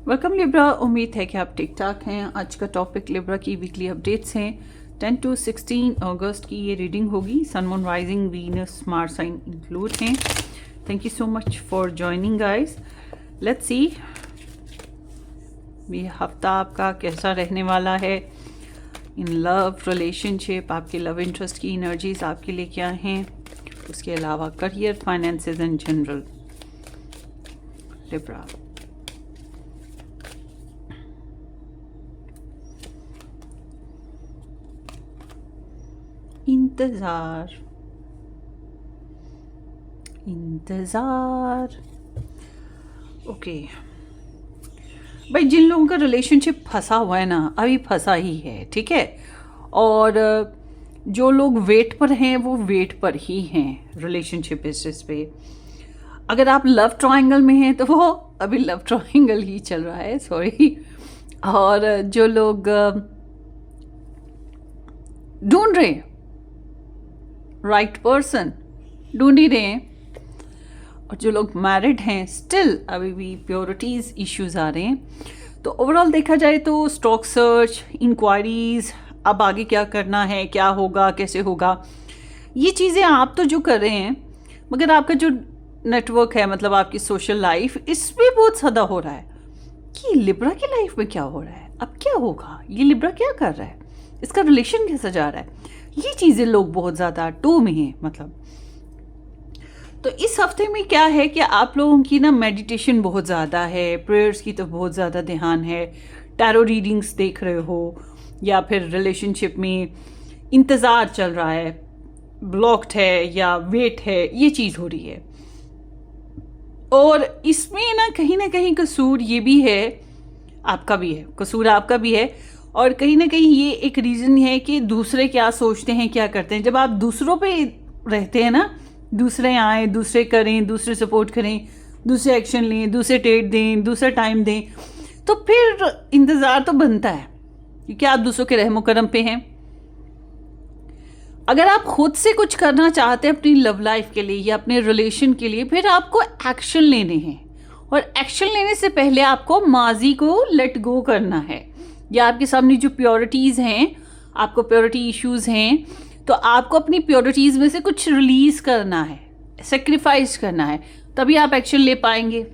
Welcome Libra. उम्मीद है कि आप ठीक ठाक हैं। आज का टॉपिक लिब्रा की वीकली अपडेट्स हैं। 10 to 16 अगस्त की ये रीडिंग होगी। Sun moon rising Venus Mars sign include हैं। Thank you so much for joining guys. Let's see ये हफ्ता आपका कैसा रहने वाला है। इन लव रिलेशनशिप आपके लव इंटरेस्ट की एनर्जीज आपके लिए क्या हैं, उसके अलावा career, finances and general. Libra इंतजार इंतजार। ओके भाई, जिन लोगों का रिलेशनशिप फंसा हुआ है ना, अभी फंसा ही है, ठीक है। और जो लोग वेट पर हैं वो वेट पर ही हैं रिलेशनशिप बेसिस पे। अगर आप लव ट्रायंगल में हैं तो वो अभी लव ट्रायंगल ही चल रहा है, सॉरी। और जो लोग ढूंढ रहे हैं राइट पर्सन, ढूंढ ही रहे हैं, और जो लोग मैरिड हैं स्टिल अभी भी प्योरिटीज़ इश्यूज आ रहे हैं। तो ओवरऑल देखा जाए तो स्टॉक सर्च, इंक्वायरीज, अब आगे क्या करना है, क्या होगा, कैसे होगा, ये चीज़ें आप तो जो कर रहे हैं, मगर आपका जो नेटवर्क है, मतलब आपकी सोशल लाइफ, इसमें बहुत ज़्यादा हो रहा है कि लिब्रा की लाइफ में क्या हो रहा है, अब क्या होगा, ये लिब्रा क्या कर रहा है, इसका रिलेशन कैसा जा रहा है, ये चीज़ें लोग बहुत ज़्यादा टू में हैं। मतलब तो इस हफ्ते में क्या है कि आप लोगों की ना मेडिटेशन बहुत ज़्यादा है, प्रेयर्स की तो बहुत ज़्यादा ध्यान है, टैरो रीडिंग्स देख रहे हो, या फिर रिलेशनशिप में इंतज़ार चल रहा है, ब्लॉक्ड है या वेट है, ये चीज़ हो रही है। और इसमें ना कहीं कसूर ये भी है, आपका भी है, कसूर आपका भी है, और कहीं ना कहीं ये एक रीज़न है कि दूसरे क्या सोचते हैं, क्या करते हैं। जब आप दूसरों पे रहते हैं ना, दूसरे आए, दूसरे करें, दूसरे सपोर्ट करें, दूसरे एक्शन लें, दूसरे डेट दें, दूसरा टाइम दें, तो फिर इंतज़ार तो बनता है क्योंकि आप दूसरों के रहमो करम पे हैं। अगर आप खुद से कुछ करना चाहते हैं अपनी लव लाइफ के लिए या अपने रिलेशन के लिए, फिर आपको एक्शन लेने हैं, और एक्शन लेने से पहले आपको माजी को लेट गो करना है, या आपके सामने जो प्योरिटीज़ हैं, आपको प्योरिटी इश्यूज हैं, तो आपको अपनी प्योरिटीज़ में से कुछ रिलीज़ करना है, सेक्रीफाइस करना है, तभी आप एक्शन ले पाएंगे।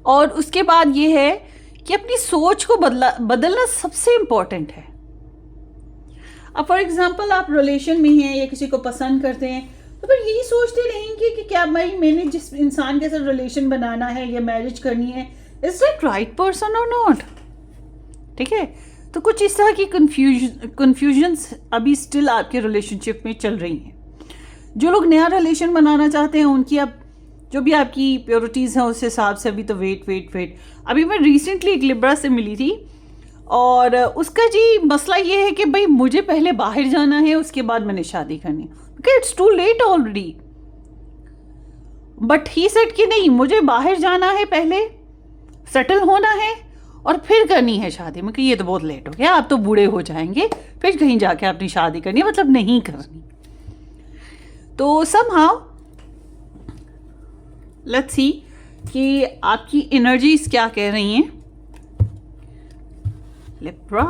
और उसके बाद ये है कि अपनी सोच को बदलना सबसे इम्पॉर्टेंट है। अब फॉर एग्जांपल आप रिलेशन में हैं या किसी को पसंद करते हैं, तो फिर यही सोचते रहेंगे कि क्या भाई मैंने जिस इंसान के साथ रिलेशन बनाना है या मैरिज करनी है, इज दैट राइट पर्सन और नॉट, ठीक है। तो कुछ इस तरह की कन्फ्यूजन्स अभी स्टिल आपके रिलेशनशिप में चल रही हैं। जो लोग नया रिलेशन बनाना चाहते हैं, उनकी अब जो भी आपकी प्योरिटीज़ हैं उस हिसाब से अभी तो वेट। अभी मैं रिसेंटली एक लिब्रा से मिली थी, और उसका जी मसला ये है कि भाई मुझे पहले बाहर जाना है, उसके बाद मैंने शादी करनी, क्योंकि it's too late already. But he said कि नहीं, मुझे बाहर जाना है, पहले सेटल होना है और फिर करनी है शादी। मैं कि ये तो बहुत लेट हो गया, आप तो बूढ़े हो जाएंगे, फिर कहीं जाके अपनी शादी करनी, मतलब नहीं करनी। तो समहाउ लेट्स सी कि आपकी एनर्जीज क्या कह रही हैं। लिब्रा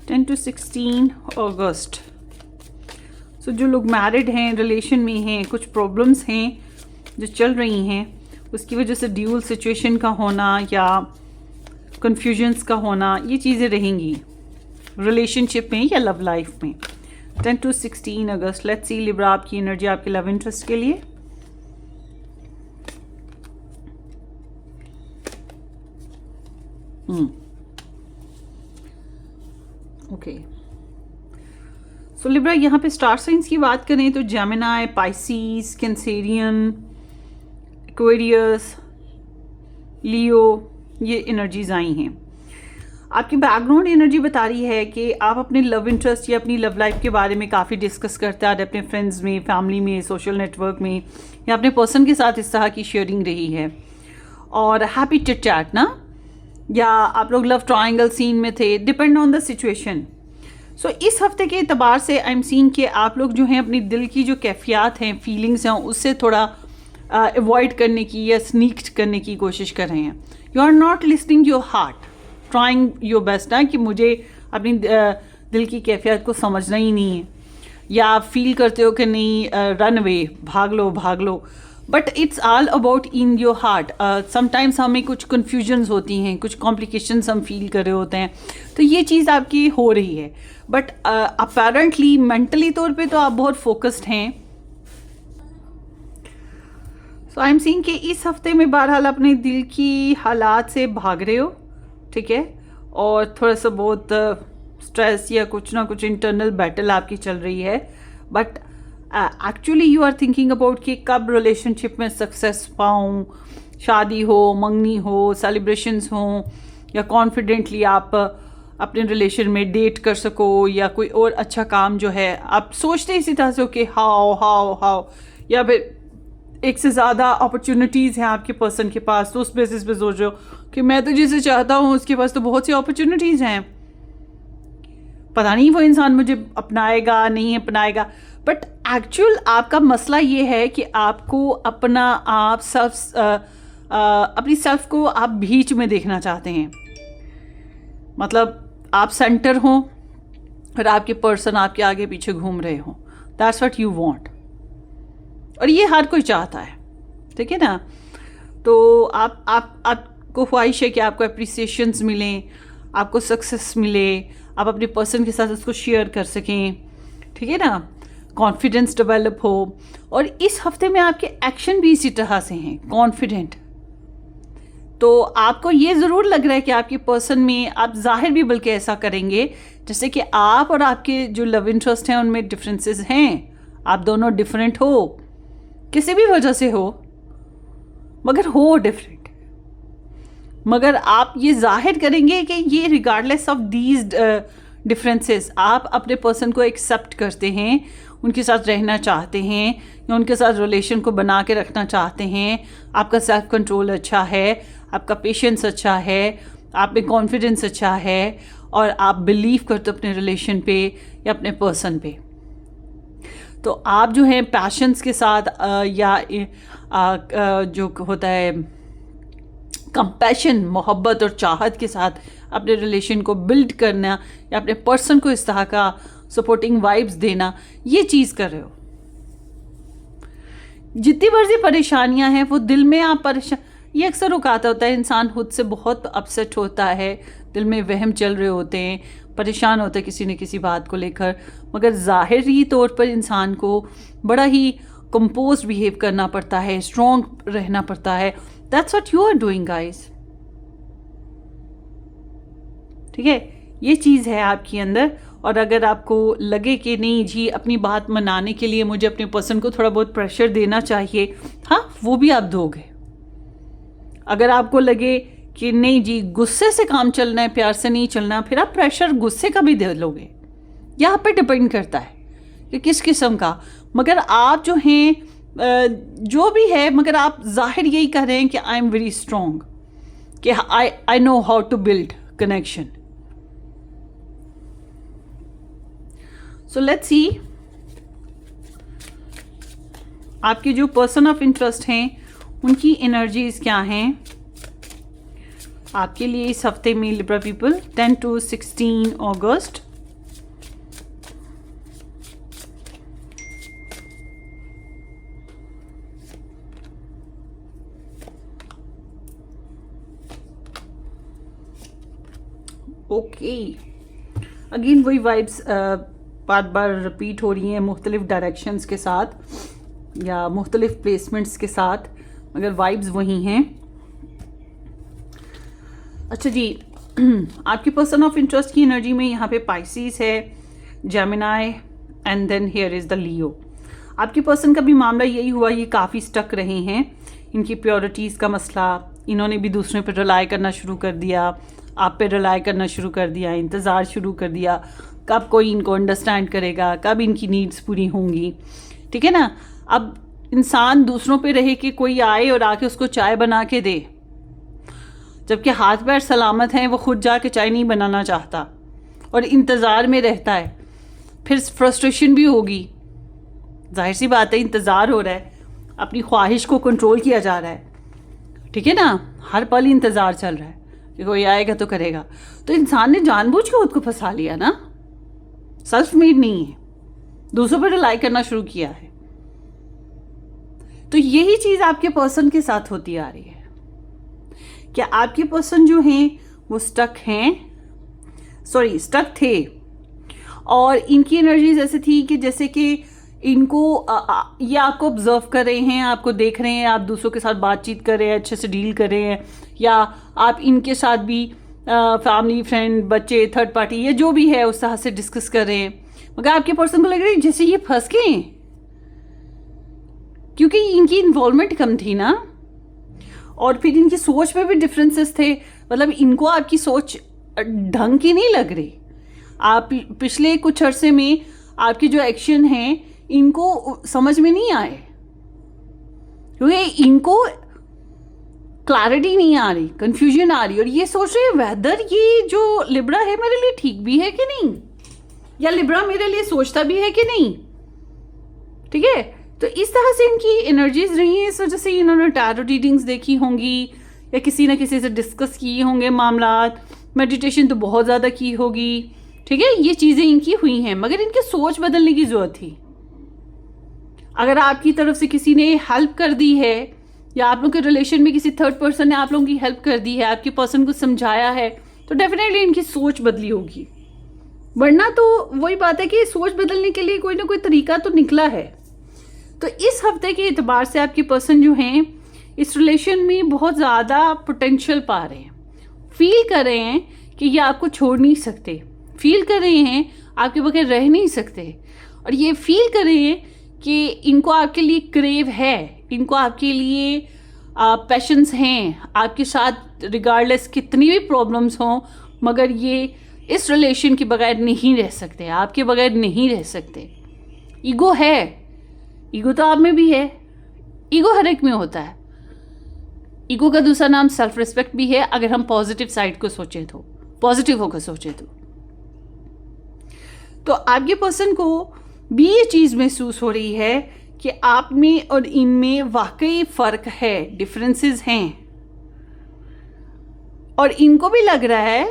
10 to 16 अगस्त। सो जो लोग मैरिड हैं, रिलेशन में हैं, कुछ प्रॉब्लम्स हैं जो चल रही हैं, उसकी वजह से ड्यूल सिचुएशन का होना या कन्फ्यूजन्स का होना, ये चीज़ें रहेंगी रिलेशनशिप में या लव लाइफ में। 10 to 16 August. Let's see Libra आपकी एनर्जी आपके लव इंटरेस्ट के लिए। ओके, सो लिब्रा यहाँ पे स्टार साइंस की बात करें तो जेमिनी, पाइसिस, कैंसेरियन, एक्वेरियस, लियो, ये एनर्जीज आई हैं। आपकी बैकग्राउंड एनर्जी बता रही है कि आप अपने लव इंटरेस्ट या अपनी लव लाइफ के बारे में काफ़ी डिस्कस करते आ रहे, अपने फ्रेंड्स में, फैमिली में, सोशल नेटवर्क में, या अपने पर्सन के साथ इस तरह की शेयरिंग रही है। और हैप्पी चिट चैट ना, या आप लोग लव ट्रायंगल सीन में थे, डिपेंड ऑन द सिचुएशन। सो इस हफ्ते के एतबार से आई एम सीइंग कि आप लोग जो हैं अपनी दिल की जो कैफियत हैं, फीलिंग्स हैं, उससे थोड़ा अवॉइड करने की या स्नीक करने की कोशिश कर रहे हैं. You are not listening your heart, trying your best ना कि मुझे अपनी दिल की कैफियत को समझना ही नहीं है, या आप फील करते हो कि नहीं रन अवे, भाग लो. But it's all about in your heart. Sometimes हमें कुछ कन्फ्यूजन्स होती हैं, कुछ कॉम्प्लिकेशंस हम फील कर रहे होते हैं, तो ये चीज़ आपकी हो रही है. बट अपेरेंटली मेंटली तौर पे तो आप बहुत फोकस्ड हैं. सो आई एम सीइंग कि इस हफ्ते में बहरहाल अपने दिल की हालात से भाग रहे हो, ठीक है, और थोड़ा सा बहुत स्ट्रेस या कुछ ना कुछ इंटरनल बैटल आपकी चल रही है. But actually you are thinking about कि कब रिलेशनशिप में सक्सेस पाऊँ, शादी हो, मंगनी हो, सेलिब्रेशंस हों, या कॉन्फिडेंटली आप अपने रिलेशन में डेट कर सको, या कोई और अच्छा काम जो है आप सोचते इसी तरह से हो कि हाउ, या फिर एक से ज़्यादा अपॉर्चुनिटीज़ हैं आपके पर्सन के पास, तो उस बेसिस पे सोच रहे हो कि मैं तो जिसे चाहता हूँ उसके पास तो बहुत सी अपॉर्चुनिटीज़ हैं, पता नहीं वो इंसान मुझे अपनाएगा नहीं अपनाएगा. बट एक्चुअल आपका मसला ये है कि आपको अपना आप अपनी सेल्फ को आप बीच में देखना चाहते हैं. मतलब आप सेंटर हो और आपके पर्सन आपके आगे पीछे घूम रहे हो. दैट्स व्हाट यू वांट, और ये हर कोई चाहता है, ठीक है ना. तो आपको ख्वाहिश है कि आपको अप्रिसिएशंस मिलें, आपको सक्सेस मिले, आप अपने पर्सन के साथ उसको शेयर कर सकें, ठीक है ना, कॉन्फिडेंस डेवलप हो. और इस हफ्ते में आपके एक्शन भी इसी तरह से हैं, कॉन्फिडेंट. तो आपको ये ज़रूर लग रहा है कि आपके पर्सन में, आप जाहिर भी बल्कि ऐसा करेंगे जैसे कि आप और आपके जो लव इंटरेस्ट हैं उनमें डिफरेंसेस हैं, आप दोनों डिफरेंट हो, किसी भी वजह से हो, मगर हो डिफरेंट. मगर आप ये जाहिर करेंगे कि ये रिगार्डलेस ऑफ दीज डिफरेंसेस आप अपने पर्सन को एक्सेप्ट करते हैं, उनके साथ रहना चाहते हैं, या उनके साथ रिलेशन को बना के रखना चाहते हैं. आपका सेल्फ कंट्रोल अच्छा है, आपका पेशेंस अच्छा है, आप में कॉन्फिडेंस अच्छा है, और आप बिलीव करते हो अपने रिलेशन पे या अपने पर्सन पे. तो आप जो हैं पैशंस के साथ जो होता है कंपैशन, मोहब्बत और चाहत के साथ अपने रिलेशन को बिल्ड करना, या अपने पर्सन को इस तरह का सपोर्टिंग वाइब्स देना, ये चीज़ कर रहे हो. जितनी मर्जी परेशानियां हैं वो दिल में आप परेशान, ये अक्सर रुकाता होता है. इंसान खुद से बहुत अपसेट होता है, दिल में वहम चल रहे होते हैं, परेशान होते हैं किसी न किसी बात को लेकर, मगर ज़ाहिरी तौर पर इंसान को बड़ा ही कंपोज बिहेव करना पड़ता है, स्ट्रॉन्ग रहना पड़ता है. That's what you are doing guys, ठीक है, ये चीज़ है आपके अंदर. और अगर आपको लगे कि नहीं जी अपनी बात मनाने के लिए मुझे अपने पर्सन को थोड़ा बहुत प्रेशर देना चाहिए, हाँ वो भी आप दोगे. अगर आपको लगे कि नहीं जी गुस्से से काम चलना है, प्यार से नहीं चलना, फिर आप प्रेशर गुस्से का भी दे लोगे. यहाँ पे डिपेंड करता है कि किस किस्म का. मगर आप जो हैं जो भी है, मगर आप जाहिर यही कर रहे हैं कि आई एम वेरी स्ट्रॉन्ग, कि I know how to build connection. So let's see आपके जो पर्सन ऑफ इंटरेस्ट हैं उनकी एनर्जीज क्या हैं आपके लिए इस हफ्ते में. Libra people 10 to 16 August. Okay, again वही वाइब्स बार बार रिपीट हो रही हैं मुख्तलिफ डायरेक्शंस के साथ या मुख्तलिफ प्लेसमेंट्स के साथ, मगर वाइब्स वही हैं. अच्छा जी, आपके पर्सन ऑफ इंटरेस्ट की एनर्जी में यहाँ पे पाइसिस है, Gemini, and then here is the Leo. आपके पर्सन का भी मामला यही हुआ, ये काफ़ी स्टक रहे हैं. इनकी प्योरिटीज़ का मसला, इन्होंने भी दूसरों पर रिलाई करना शुरू कर दिया, आप पे रिलाई करना शुरू कर दिया, इंतज़ार शुरू कर दिया कब कोई इनको अंडरस्टैंड करेगा, कब इनकी नीड्स पूरी होंगी, ठीक है ना. अब इंसान दूसरों पे रहे कि कोई आए और आके उसको चाय बना के दे, जबकि हाथ पैर सलामत हैं, वो खुद जाके चाय नहीं बनाना चाहता और इंतज़ार में रहता है. फिर फ्रस्ट्रेशन भी होगी, जाहिर सी बात है, इंतज़ार हो रहा है, अपनी ख्वाहिश को कंट्रोल किया जा रहा है, ठीक है ना, हर पल इंतज़ार चल रहा है कि कोई आएगा तो करेगा, तो इंसान ने जानबूझ के खुद को फंसा लिया ना, सेल्फ मेड नहीं है, दूसरों पर रिलाई करना शुरू किया है। तो यही चीज़ आपके पर्सन के साथ होती आ रही है। क्या आपके पर्सन जो हैं वो स्टक थे, और इनकी एनर्जीज ऐसे थी कि जैसे कि इनको ये आपको ऑब्जर्व कर रहे हैं, आपको देख रहे हैं, आप दूसरों के साथ बातचीत कर रहे हैं, अच्छे से डील कर रहे हैं, या आप इनके साथ भी फैमिली, फ्रेंड, बच्चे, थर्ड पार्टी, या जो भी है उस तरह से डिस्कस कर रहे हैं, मगर आपके पर्सन को लग रहा है जैसे ये फंस गए, क्योंकि इनकी इन्वॉल्वमेंट कम थी ना, और फिर इनकी सोच में भी डिफरेंसेस थे। मतलब इनको आपकी सोच ढंग की नहीं लग रही। आप पिछले कुछ अरसे में आपकी जो एक्शन है इनको समझ में नहीं आए, क्योंकि इनको क्लैरिटी नहीं आ रही, कंफ्यूजन आ रही, और ये सोच रहे हैं वेदर ये जो लिब्रा है मेरे लिए ठीक भी है कि नहीं, या लिब्रा मेरे लिए सोचता भी है कि नहीं, ठीक है। तो इस तरह से इनकी एनर्जीज रही हैं। इस वजह से इन्होंने टैरो रीडिंग्स देखी होंगी, या किसी न किसी से डिस्कस किए होंगे मामलात, मेडिटेशन तो बहुत ज़्यादा की होगी, ठीक है, ये चीज़ें इनकी हुई हैं, मगर इनकी सोच बदलने की ज़रूरत थी। अगर आपकी तरफ से किसी ने हेल्प कर दी है, या आप लोगों के रिलेशन में किसी थर्ड पर्सन ने आप लोगों की हेल्प कर दी है, आपके पर्सन को समझाया है, तो डेफिनेटली इनकी सोच बदली होगी। वरना तो वही बात है कि सोच बदलने के लिए कोई ना कोई तरीका तो निकला है। तो इस हफ्ते के एतबार से आपके पर्सन जो हैं इस रिलेशन में बहुत ज़्यादा पोटेंशियल पा रहे हैं, फील कर रहे हैं कि ये आपको छोड़ नहीं सकते, फील कर रहे हैं आपके बगैर रह नहीं सकते, और ये फील कर रहे हैं कि इनको आपके लिए क्रेव है, इनको आपके लिए पैशंस हैं आपके साथ, रिगार्डलेस कितनी भी प्रॉब्लम्स हों, मगर ये इस रिलेशन के बगैर नहीं रह सकते, आपके बगैर नहीं रह सकते। ईगो है, ईगो तो आप में भी है, ईगो हर एक में होता है। ईगो का दूसरा नाम सेल्फ रिस्पेक्ट भी है, अगर हम पॉजिटिव साइड को सोचें तो, पॉजिटिव होकर सोचें तो आपके पर्सन को भी ये चीज़ महसूस हो रही है कि आप में और इनमें वाकई फ़र्क है, डिफरेंसेस हैं, और इनको भी लग रहा है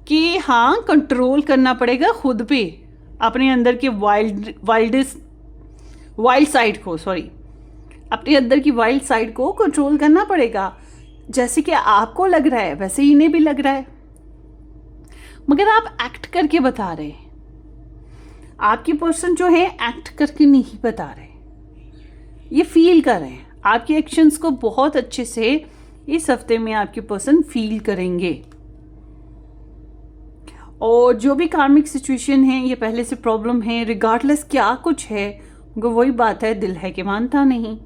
कि हाँ कंट्रोल करना पड़ेगा खुद पे, अपने अंदर के वाइल्ड साइड को, अपने अंदर की वाइल्ड साइड को कंट्रोल करना पड़ेगा। जैसे कि आपको लग रहा है वैसे ही इन्हें भी लग रहा है, मगर आप एक्ट करके बता रहे हैं। आपकी पर्सन जो है एक्ट करके नहीं बता रहे, ये फील कर रहे हैं। आपके एक्शंस को बहुत अच्छे से इस हफ्ते में आपके पर्सन फील करेंगे, और जो भी कार्मिक सिचुएशन है, ये पहले से प्रॉब्लम है, रिगार्डलेस क्या कुछ है, उनको वही बात है, दिल है कि मानता नहीं।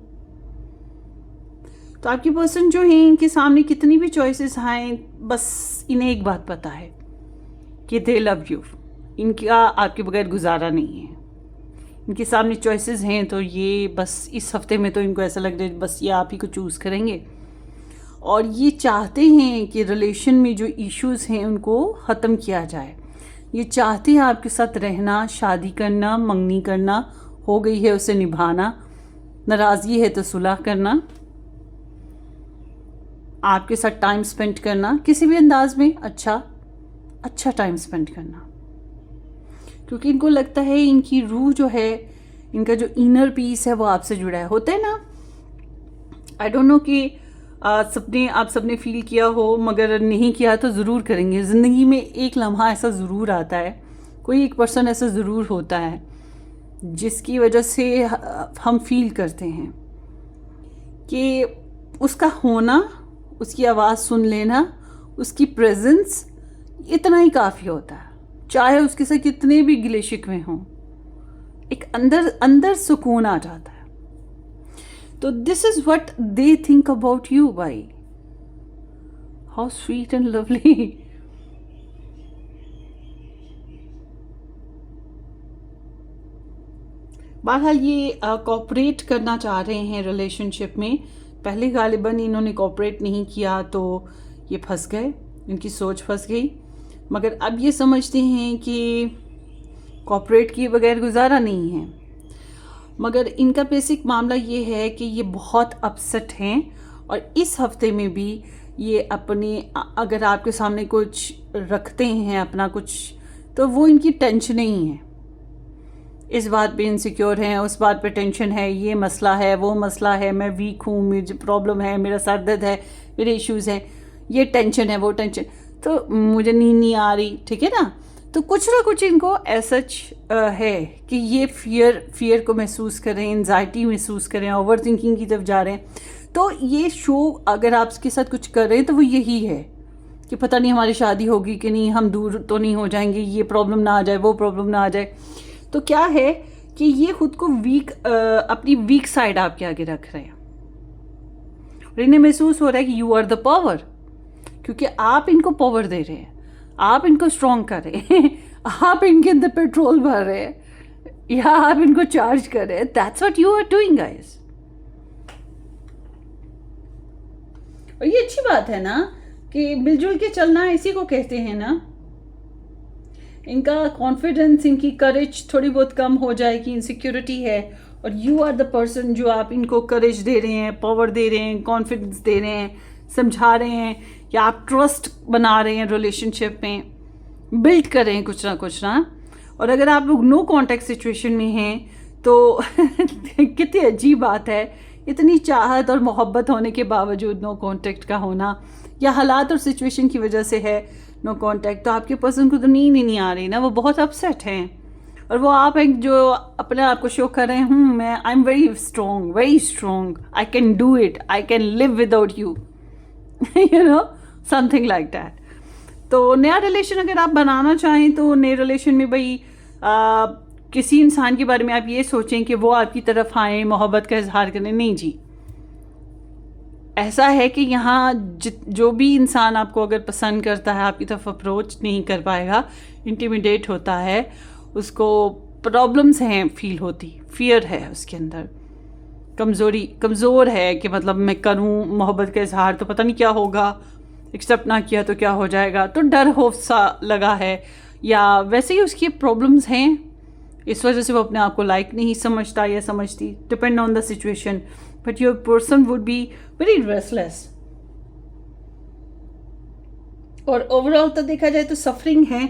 तो आपकी पर्सन जो है इनके सामने कितनी भी चॉइसेस आए, बस इन्हें एक बात पता है कि दे लव यू, इनका आपके बगैर गुजारा नहीं है। इनके सामने चॉइसेस हैं, तो ये बस इस हफ्ते में तो इनको ऐसा लग रहा है बस ये आप ही को चूज़ करेंगे, और ये चाहते हैं कि रिलेशन में जो इश्यूज़ हैं उनको ख़त्म किया जाए। ये चाहते हैं आपके साथ रहना, शादी करना, मंगनी करना, हो गई है उसे निभाना, नाराज़गी है तो सुलह करना, आपके साथ टाइम स्पेंड करना, किसी भी अंदाज में अच्छा टाइम स्पेंड करना, क्योंकि इनको लगता है इनकी रूह जो है, इनका जो इनर पीस है वो आपसे जुड़ा है। होता है ना, आई डोंट नो कि आप सबने फील किया हो, मगर नहीं किया तो ज़रूर करेंगे। ज़िंदगी में एक लम्हा ऐसा ज़रूर आता है, कोई एक पर्सन ऐसा ज़रूर होता है जिसकी वजह से हम फील करते हैं कि उसका होना, उसकी आवाज़ सुन लेना, उसकी प्रेजेंस, इतना ही काफ़ी होता है, चाहे उसके साथ कितने भी गिले शिकवे हों, एक अंदर सुकून आ जाता है। तो this is what they think about you भाई, हाउ स्वीट एंड लवली। बहरहाल ये कोऑपरेट करना चाह रहे हैं रिलेशनशिप में। पहले गालिबन इन्होंने कोऑपरेट नहीं किया तो ये फंस गए, इनकी सोच फंस गई, मगर अब ये समझते हैं कि कोऑपरेट किए बगैर गुजारा नहीं है। मगर इनका बेसिक मामला ये है कि ये बहुत अपसेट हैं और इस हफ्ते में भी ये अपने अगर आपके सामने कुछ रखते हैं अपना कुछ, तो वो इनकी टेंशन ही है। इस बात पे इनसिक्योर हैं, उस बात पे टेंशन है, ये मसला है, वो मसला है, मैं वीक हूँ, मुझे प्रॉब्लम है, मेरा सर दर्द है, मेरे इश्यूज़ हैं, ये टेंशन है, वो टेंशन, तो मुझे नींद नहीं आ रही, ठीक है ना। तो कुछ ना कुछ इनको ऐसा है कि ये फियर को महसूस करें, एंजाइटी महसूस करें, ओवर थिंकिंग की तरफ जा रहे हैं। तो ये शो अगर आप इसके साथ कुछ कर रहे हैं तो वो यही है कि पता नहीं हमारी शादी होगी कि नहीं, हम दूर तो नहीं हो जाएंगे, ये प्रॉब्लम ना आ जाए, वो प्रॉब्लम ना आ जाए। तो क्या है कि ये खुद को अपनी वीक साइड आपके आगे रख रहे हैं और इन्हें महसूस हो रहा है कि यू आर द पावर, क्योंकि आप इनको पावर दे रहे हैं, आप इनको स्ट्रॉन्ग कर रहे हैं, आप इनके अंदर पेट्रोल भर रहे हैं या आप इनको चार्ज कर रहे हैं। That's what you are doing guys. और ये अच्छी बात है ना कि मिलजुल के चलना इसी को कहते हैं ना। इनका कॉन्फिडेंस, इनकी करेज थोड़ी बहुत कम हो जाएगी, इनसिक्योरिटी है, और यू आर द पर्सन जो आप इनको करेज दे रहे हैं, पावर दे रहे हैं, कॉन्फिडेंस दे रहे हैं, समझा रहे हैं, या आप ट्रस्ट बना रहे हैं रिलेशनशिप में, बिल्ड कर रहे हैं कुछ ना। और अगर आप लोग नो कॉन्टैक्ट सिचुएशन में हैं तो कितनी अजीब बात है, इतनी चाहत और मोहब्बत होने के बावजूद नो कॉन्टैक्ट का होना, या हालात और सिचुएशन की वजह से है नो कॉन्टैक्ट, तो आपके पर्सन को तो नींद ही नहीं आ रही ना, वो बहुत अपसेट हैं। और वो आप एक जो अपने आप को शो कर रहे हैं, मैं I am very strong, I can do it, I can live without you, you know, something like that. तो नया रिलेशन अगर आप बनाना चाहें तो नए रिलेशन में भाई किसी इंसान के बारे में आप ये सोचें कि वो आपकी तरफ आए, मोहब्बत का इजहार करें, नहीं जी। ऐसा है कि यहाँ जो भी इंसान आपको अगर पसंद करता है आपकी तरफ अप्रोच नहीं कर पाएगा, इंटिमिडेट होता है, उसको प्रॉब्लम्स हैं फील होती, फियर है उसके अंदर, कमज़ोर है कि मतलब मैं करूँ मोहब्बत का इजहार तो पता नहीं क्या होगा, एक्सेप्ट ना किया तो क्या हो जाएगा, तो डर खौफ सा लगा है, या वैसे ही उसकी प्रॉब्लम्स हैं, इस वजह से वो अपने आप को लाइक नहीं समझता या समझती, depend on the situation, but your person would be very restless. और ओवरऑल तो देखा जाए तो सफरिंग है,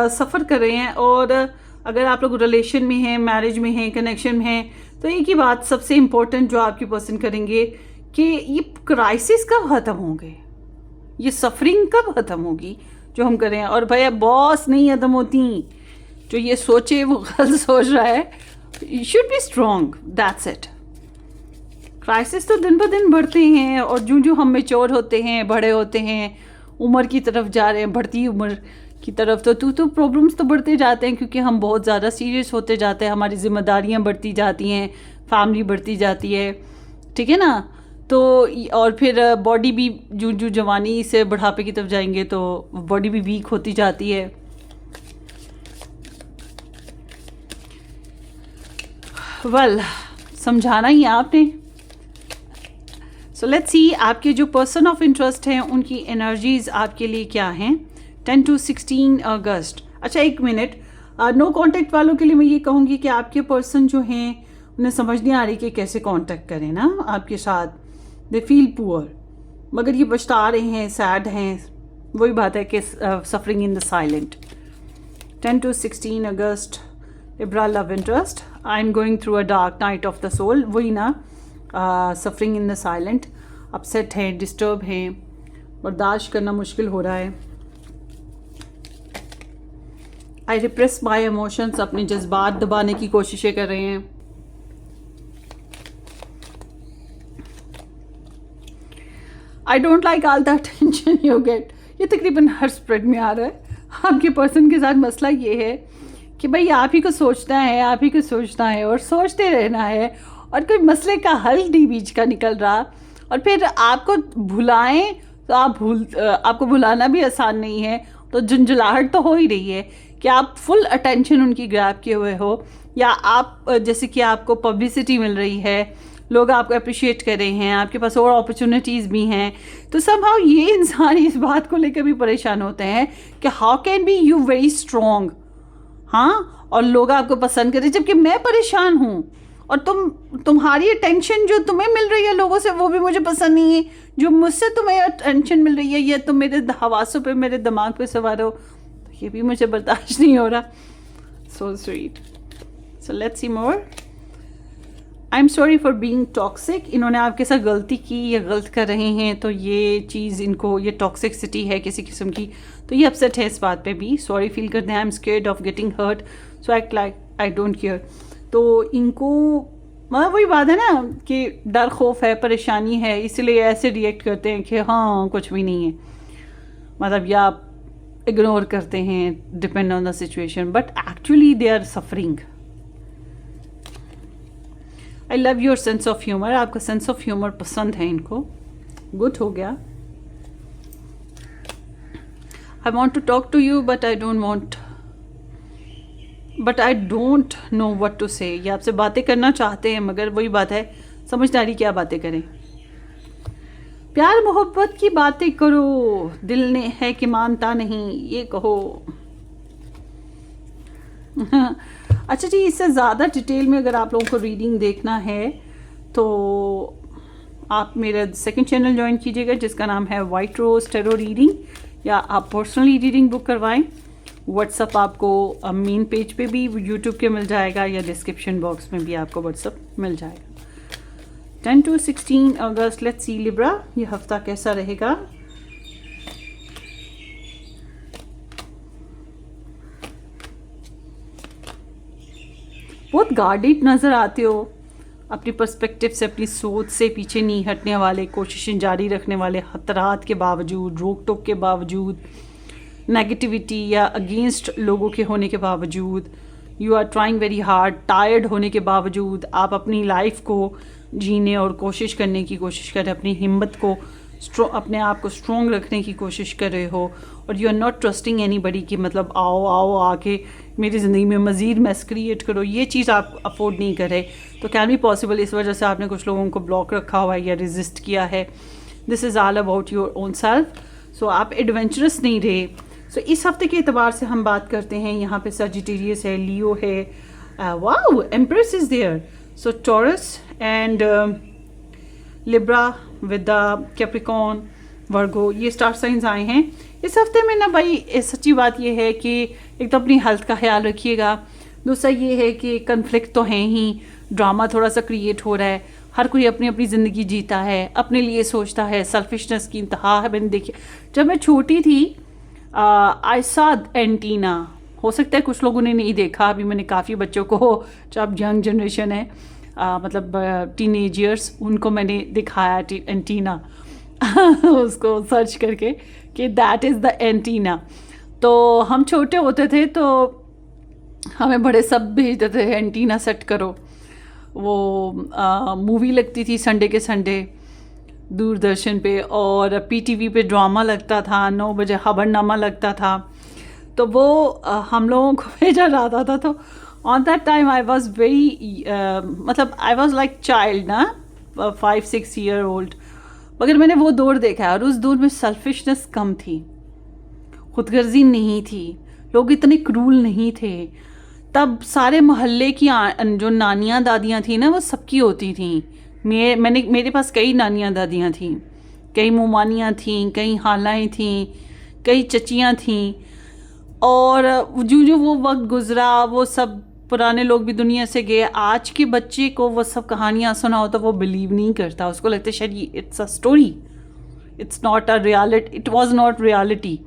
सफ़र कर रहे हैं। और अगर आप लोग रिलेशन में हैं, मैरिज में हैं, कनेक्शन में हैं, तो एक ही बात सबसे इम्पोर्टेंट जो आपकी पर्सन करेंगे कि ये क्राइसिस कब ख़त्म होंगे, ये सफरिंग कब ख़त्म होगी जो हम करें। और भैया बॉस नहीं ख़त्म होती, जो ये सोचे वो गलत सोच रहा है, you should be strong, that's it. Crisis तो दिन ब दिन बढ़ते हैं, और जो हम मेच्योर होते हैं, बड़े होते हैं, उम्र की तरफ जा रहे हैं, बढ़ती उम्र की तरफ, तो प्रॉब्लम्स तो बढ़ते जाते हैं, क्योंकि हम बहुत ज़्यादा सीरियस होते जाते हैं, हमारी जिम्मेदारियां बढ़ती जाती हैं, फैमिली बढ़ती जाती है, ठीक है ना। तो और फिर बॉडी भी जो जवानी से बुढ़ापे की तरफ जाएंगे तो बॉडी भी वीक होती जाती है। वेल, समझाना ही आपने। सो लेट्स सी आपके जो पर्सन ऑफ इंटरेस्ट हैं उनकी एनर्जीज आपके लिए क्या हैं 10 to 16 अगस्त। अच्छा, एक मिनट, नो कांटेक्ट वालों के लिए मैं ये कहूँगी कि आपके पर्सन जो हैं उन्हें समझ नहीं आ रही कि कैसे कांटेक्ट करें ना आपके साथ, दे फील पुअर, मगर ये पछता रहे हैं, सैड हैं, वही बात है कि suffering in the silent. 10 to 16 अगस्त, Libra love interest, I am going through a dark night of the soul, वही ना, suffering in the silent, upset हैं, डिस्टर्ब हैं, बर्दाश्त करना मुश्किल हो रहा है। आई रिप्रेस माई इमोशंस, अपने जज्बात दबाने की कोशिशें कर रहे हैं। I don't like all the attention you get, ये तकरीबन हर स्प्रेड में आ रहा है। आपके पर्सन के साथ मसला ये है कि भाई आप ही को सोचना है, आप ही को सोचना है और सोचते रहना है, और कोई मसले का हल नहीं बीच का निकल रहा, और फिर आपको भुलाएं तो आपको भुलाना भी आसान नहीं है, तो झुंझलाहट तो हो ही रही है कि आप फुल अटेंशन उनकी ग्रैब किए हुए हो, या आप जैसे कि आपको पब्लिसिटी मिल रही है, लोग आपको अप्रिशिएट कर रहे हैं, आपके पास और अपॉर्चुनिटीज़ भी हैं, तो समहाउ ये इंसान इस बात को लेकर भी परेशान होते हैं कि how can be you very strong हाँ, और लोग आपको पसंद करें जबकि मैं परेशान हूँ, और तुम्हारी अटेंशन जो तुम्हें मिल रही है लोगों से वो भी मुझे पसंद नहीं है, जो मुझसे तुम्हें अटेंशन मिल रही है या तुम मेरे हवासों पे, मेरे दिमाग पे सवार हो, तो ये भी मुझे बर्दाश्त नहीं हो रहा. So sweet. So let's C more. I am sorry for being toxic. इन्होंने आपके साथ गलती की या गलत कर रहे हैं, तो ये चीज़ इनको, ये टॉक्सिसिटी है किसी किस्म की, तो ये अपसेट है इस बात पे भी. सॉरी फील करते हैं. I am scared of getting hurt so act like I don't care. तो इनको मतलब वही बात है ना कि डर, खौफ है, परेशानी है, इसलिए ऐसे रिएक्ट करते हैं कि हाँ कुछ भी नहीं है, मतलब या इग्नोर करते हैं depend on the situation, but actually they are suffering. I love your sense of humour. आपका सेंस ऑफ ह्यूमर पसंद है इनको. गुड हो गया. I want to talk to you but I don't know what to say. ये आपसे बातें करना चाहते हैं मगर वही बात है, समझदारी क्या बातें करें. प्यार मोहब्बत की बातें करो, दिल ने है कि मानता नहीं, ये कहो. अच्छा जी, इससे ज़्यादा डिटेल में अगर आप लोगों को रीडिंग देखना है तो आप मेरा सेकंड चैनल ज्वाइन कीजिएगा जिसका नाम है वाइट रोज टैरो रीडिंग, या आप पर्सनली रीडिंग बुक करवाएं. व्हाट्सअप आपको मेन पेज पे भी यूट्यूब के मिल जाएगा या डिस्क्रिप्शन बॉक्स में भी आपको व्हाट्सअप मिल जाएगा. 10 to 16 August. Let's see Libra, ये हफ्ता कैसा रहेगा. बहुत गार्डेड नज़र आते हो, अपनी पर्सपेक्टिव से, अपनी सोच से पीछे नहीं हटने वाले, कोशिशें जारी रखने वाले, खतरात के बावजूद, रोक टोक के बावजूद, नेगेटिविटी या अगेंस्ट लोगों के होने के बावजूद, you are trying very hard, tired होने के बावजूद आप अपनी लाइफ को जीने और कोशिश करने की कोशिश कर रहे, अपनी हिम्मत को अपने आप को स्ट्रॉन्ग रखने की कोशिश कर रहे हो, और you are not trusting anybody कि मतलब आओ आओ आके मेरी ज़िंदगी में मज़ीद मैस क्रिएट करो. ये चीज़ आप अफोर्ड नहीं कर रहे, तो कैन बी पॉसिबल इस वजह से आपने कुछ लोगों को ब्लॉक रखा हुआ है या रेजिस्ट किया है. This is all about your own self. So आप एडवेंचरस नहीं रहे. सो इस हफ्ते के एतबार से हम बात करते हैं. यहाँ पे सजिटेरियस है, लियो है, wow empress is there. So Taurus and Libra with the Capricorn, Virgo, ये स्टार साइंस आए हैं इस हफ्ते में ना. भाई सच्ची बात ये है कि एक तो अपनी हेल्थ का ख्याल रखिएगा, दूसरा ये है कि कन्फ्लिक्ट तो हैं ही, ड्रामा थोड़ा सा क्रिएट हो रहा है, हर कोई अपनी अपनी ज़िंदगी जीता है, अपने लिए सोचता है, सेल्फिशनेस की इंतहा है. मैंने देखी जब मैं छोटी थी, आई सॉ एंटीना. हो सकता है कुछ लोगों ने नहीं देखा, अभी मैंने काफ़ी बच्चों को, जो अब यंग जनरेशन है, मतलब टीनेजर्स, उनको मैंने दिखाया एंटीना उसको सर्च करके कि दैट इज़ द एंटीना. तो हम छोटे होते थे तो हमें बड़े सब भेजते थे एंटीना सेट करो. वो मूवी लगती थी संडे के संडे दूरदर्शन पे, और पीटीवी पे ड्रामा लगता था, 9 बजे खबरनामा लगता था, तो वो हम लोगों को भेजा जाता था. तो on that time I was very, मतलब आई वॉज लाइक चाइल्ड ना, 5-6 ईयर ओल्ड, मगर मैंने वो दौर देखा है, और उस दौर में सेल्फिशनेस कम थी, खुदगर्जी नहीं थी, लोग इतने क्रूल नहीं थे. तब सारे मोहल्ले की जो नानियाँ दादियाँ थी ना, वो सबकी होती थी. मेरे पास कई नानियाँ दादियाँ थीं, कई मुमानियाँ थीं, कई हालाएँ थीं, कई चचियाँ थीं. और जो वो वक्त गुज़रा, वो सब पुराने लोग भी दुनिया से गए. आज के बच्चे को वो सब कहानियाँ सुनाओ तो वो बिलीव नहीं करता, उसको लगता है शायद ये it's a story, it's not a reality, it was not reality.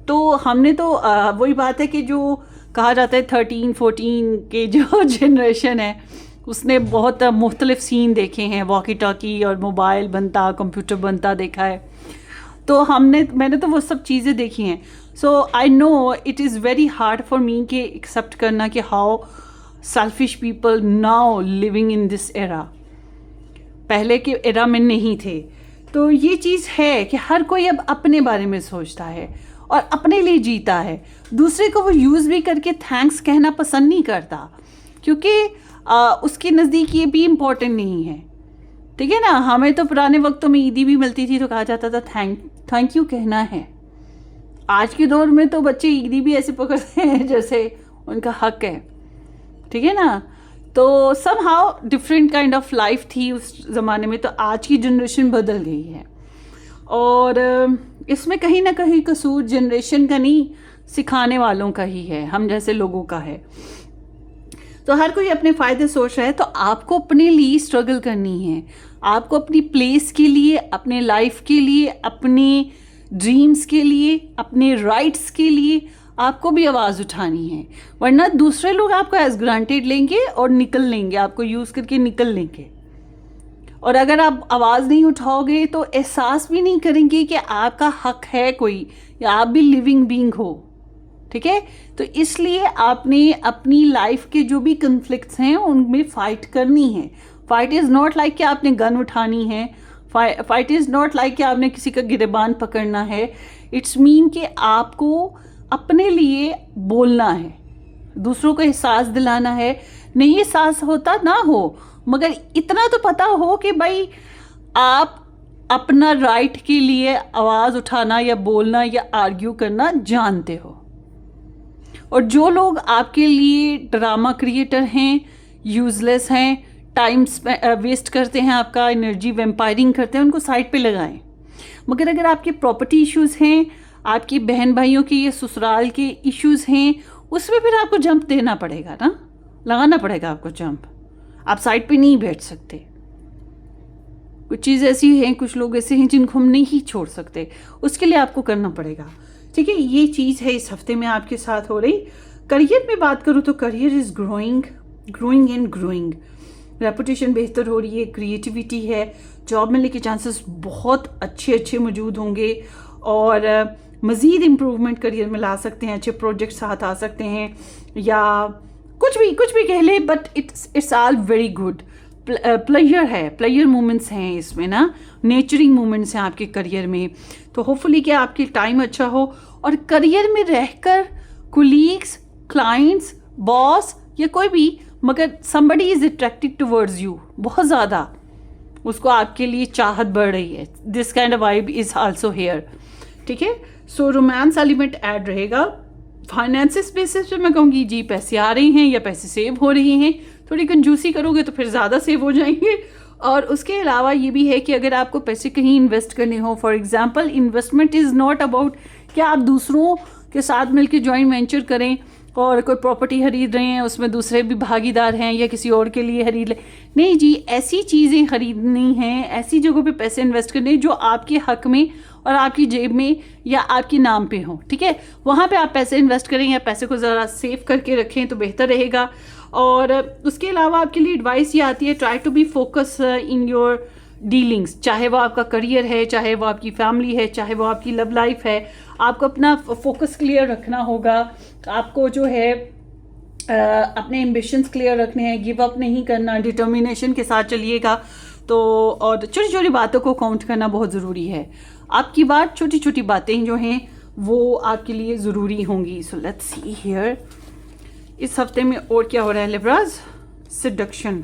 तो हमने तो वही बात है कि जो कहा जाता है 13-14 के जो जनरेशन है उसने बहुत मुख्तलिफ सीन देखे हैं, वॉकी टॉकी और मोबाइल बनता, कंप्यूटर बनता देखा है. तो मैंने तो वो सब चीज़ें देखी हैं. So I know it is very hard for me कि एक्सेप्ट करना कि how selfish people now living in this era. पहले के एरा में नहीं थे. तो ये चीज़ है कि हर कोई अब अपने बारे में सोचता है और अपने लिए जीता है. दूसरे को वो यूज़ भी करके थैंक्स कहना पसंद नहीं करता, क्योंकि उसके नज़दीक ये भी इम्पोर्टेंट नहीं है. ठीक है ना. हमें तो पुराने वक्तों में ईदी भी मिलती थी तो कहा जाता था थैंक यू कहना है. आज के दौर में तो बच्चे ईदी भी ऐसे पकड़ते हैं जैसे उनका हक है, ठीक है ना। तो somehow different kind of life थी उस ज़माने में, तो आज की जनरेशन बदल गई है। और इसमें कहीं ना कहीं कसूर जनरेशन का नहीं, सिखाने वालों का ही है, हम जैसे लोगों का है। तो हर कोई अपने फ़ायदे सोच रहा है, तो आपको अपने लिए स्ट्रगल करनी है, आपको अपनी प्लेस के लिए, अपने लाइफ के लिए, अपने ड्रीम्स के लिए, अपने राइट्स के लिए आपको भी आवाज़ उठानी है। वरना दूसरे लोग आपको एज ग्रांटेड लेंगे और निकल लेंगे, आपको यूज़ करके निकल लेंगे। और अगर आप आवाज़ नहीं उठाओगे तो एहसास भी नहीं करेंगे कि आपका हक है कोई, या आप भी लिविंग बीइंग हो, ठीक है। तो इसलिए आपने अपनी लाइफ के जो भी कन्फ्लिक्ट्स हैं उनमें फ़ाइट करनी है। फाइट इज़ नॉट लाइक कि आपने गन उठानी है, फाइट इज़ नॉट लाइक कि आपने किसी का गिरेबान पकड़ना है। इट्स मीन कि आपको अपने लिए बोलना है, दूसरों को एहसास दिलाना है। नहीं एहसास होता ना हो, मगर इतना तो पता हो कि भाई आप अपना राइट के लिए आवाज़ उठाना या बोलना या आर्ग्यू करना जानते हो। और जो लोग आपके लिए ड्रामा क्रिएटर हैं, यूज़लेस हैं, टाइम वेस्ट करते हैं, आपका एनर्जी वेम्पायरिंग करते हैं, उनको साइड पे लगाएं। मगर अगर आपके प्रॉपर्टी इश्यूज़ हैं, आपकी बहन भाइयों के ये ससुराल के इश्यूज़ हैं, उसमें फिर आपको जंप देना पड़ेगा ना, लगाना पड़ेगा आपको जंप। आप साइड पे नहीं बैठ सकते। कुछ चीज़ ऐसी हैं, कुछ लोग ऐसे हैं जिनको हम नहीं छोड़ सकते, उसके लिए आपको करना पड़ेगा, ठीक है। ये चीज़ है इस हफ्ते में आपके साथ हो रही। करियर में बात करूँ तो career is growing and growing. Reputation बेहतर हो रही है, क्रिएटिविटी है, जॉब मिलने के चांसेस बहुत अच्छे मौजूद होंगे, और मज़ीद इम्प्रूवमेंट करियर में ला सकते हैं, अच्छे प्रोजेक्ट्स साथ आ सकते हैं, या कुछ भी कह ले, but it's all very good. Player moments हैं इसमें ना, नेचरिंग मोमेंट्स हैं आपके करियर में। तो होपफुली कि आपकी टाइम अच्छा हो, और करियर में रहकर कुलीग्स, क्लाइंट्स, बॉस या कोई भी, मगर somebody is attracted towards you, बहुत ज़्यादा उसको आपके लिए चाहत बढ़ रही है। This kind of vibe is also here, ठीक है। सो रोमांस एलिमेंट ऐड रहेगा। फाइनेंसिस बेसिस पे मैं कहूँगी जी पैसे आ रहे हैं या पैसे सेव हो रहे हैं। थोड़ी कंजूसी करोगे तो फिर ज़्यादा सेव हो जाएंगे। और उसके अलावा ये भी है कि अगर आपको पैसे कहीं इन्वेस्ट करने हो, for example investment is not about कि आप दूसरों के साथ मिलकर जॉइंट वेंचर करें और कोई प्रॉपर्टी खरीद रहे हैं, उसमें दूसरे भी भागीदार हैं या किसी और के लिए खरीद ले। नहीं जी, ऐसी चीज़ें खरीदनी हैं, ऐसी जगहों पे पैसे इन्वेस्ट करने जो आपके हक में और आपकी जेब में या आपके नाम पे हो, ठीक है। वहाँ पे आप पैसे इन्वेस्ट करें या पैसे को ज़रा सेव करके रखें तो बेहतर रहेगा। और उसके अलावा आपके लिए एडवाइस ये आती है, try to be focus in your dealings, चाहे वो आपका करियर है, चाहे वो आपकी फैमिली है, चाहे वो आपकी लव लाइफ है। आपको अपना फोकस क्लियर रखना होगा, आपको जो है अपने एम्बिशंस क्लियर रखने हैं, गिव अप नहीं करना, डिटर्मिनेशन के साथ चलिएगा। तो और छोटी छोटी बातों को काउंट करना बहुत ज़रूरी है। आपकी बात, छोटी छोटी बातें जो हैं वो आपके लिए ज़रूरी होंगी। सो लेट्स सी हियर इस हफ्ते में और क्या हो रहा है लिब्राज। सिडक्शन,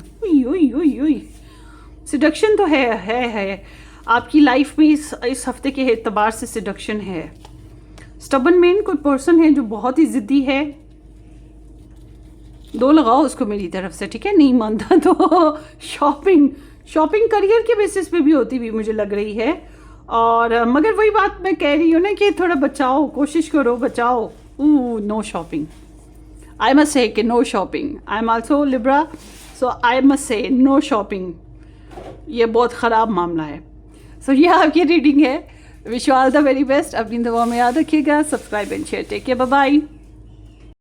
सिडक्शन तो है आपकी लाइफ में इस हफ्ते के एतबार से सिडक्शन है। स्टबन मैन कोई पर्सन है जो बहुत ही ज़िद्दी है, 2 लगाओ उसको मेरी तरफ से, ठीक है। नहीं मानता तो शॉपिंग करियर के बेसिस पे भी होती भी मुझे लग रही है। और मगर वही बात मैं कह रही हूँ ना कि थोड़ा बचाओ, कोशिश करो बचाओ। No shopping, I must say कि no shopping. I am also Libra, so I must say no shopping. ये बहुत ख़राब मामला है। सो ये आपकी रीडिंग है। Wish you all the very best. अपनी दुआ में याद रखिएगा। Subscribe and share. Take care, bye bye.